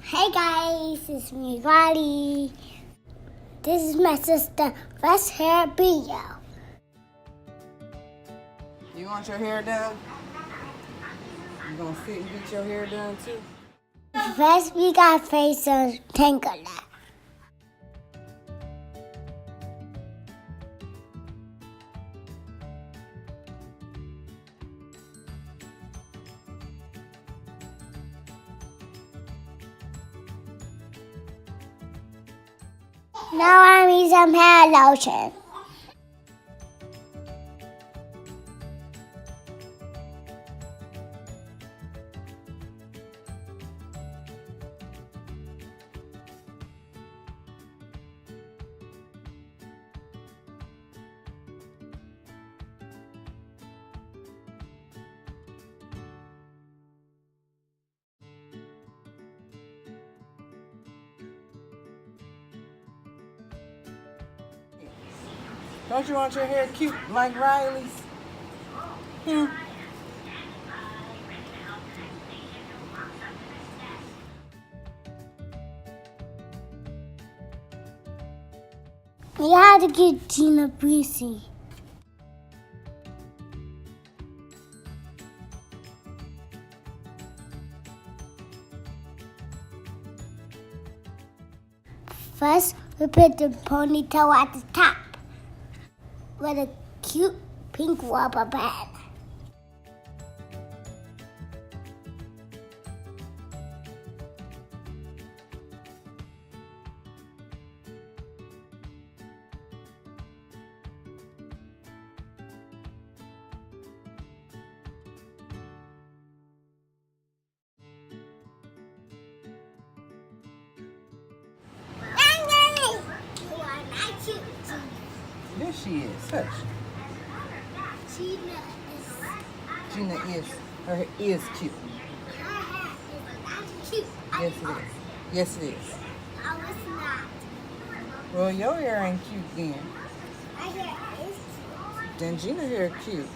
Hey guys, it's me, Riley. This is my sister, first hair video. You want your hair done? You gonna sit and get your hair done too? First, we got face a tangle. Now I need some hair lotion. Don't you want your hair cute like Riley's? We had to get Gena breezy. First, we put the ponytail at the top with a cute pink rubber band. There she is. Hush. Gena is. Her hair is cute. Yes, it is. Yes, it is. Oh, it's not. Well, your hair ain't cute then. My hair is cute. Then Gena hair cute.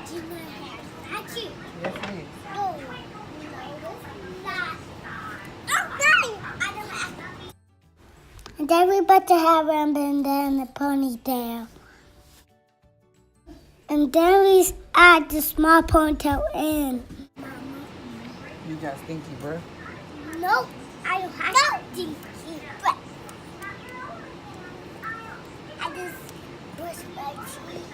Gena hair not cute. Yes, it is. Oh, no, it's not. Okay, I don't have to. And then we put the hair band and then the ponytail. And then we add the small ponytail in. You got stinky breath. Nope, I don't have stinky breath. I just brush my teeth.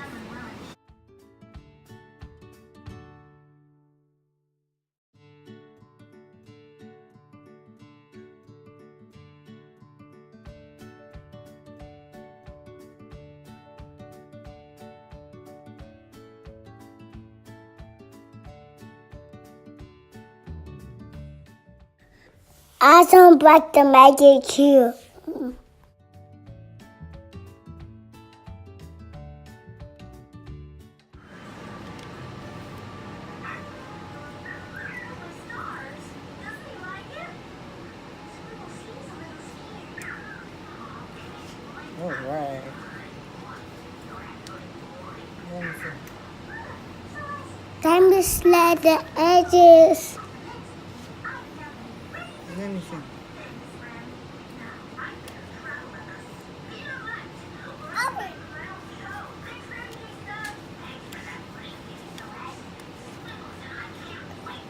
I don't brush to make it cute. All right. Let me see. Then we slide the edges. Let me see.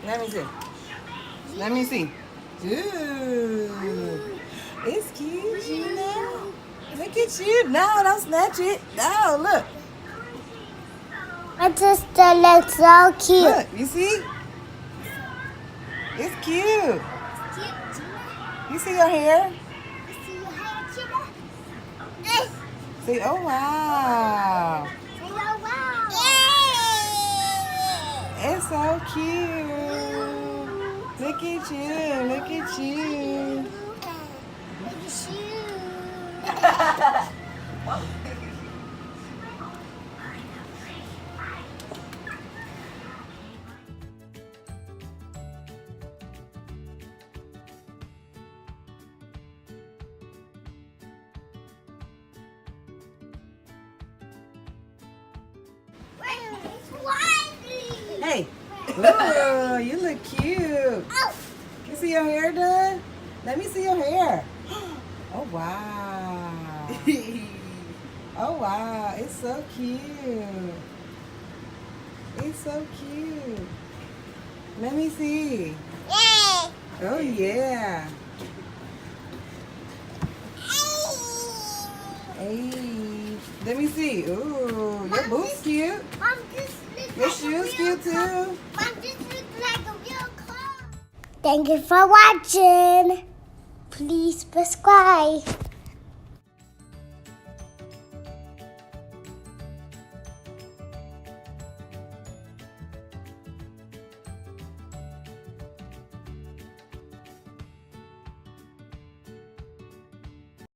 Let me see. Let me see. Ooh. It's cute, Gena. Look at you. No, don't snatch it. No, look. My sister looks so cute. Look, you see? It's cute. You see your hair? See, oh wow. It's so cute. Look at you. Look at you. Hey. Ooh, you look cute. Oh. Get see your hair done? Let me see your hair. Oh, wow. Oh, wow. It's so cute. It's so cute. Let me see. Yay! Oh, yeah. Hey. Let me see. Ooh, your boots cute. Mom, this looks Your like shoes cute too. Mom, this looks like a real car. Thank you for watching. Please subscribe.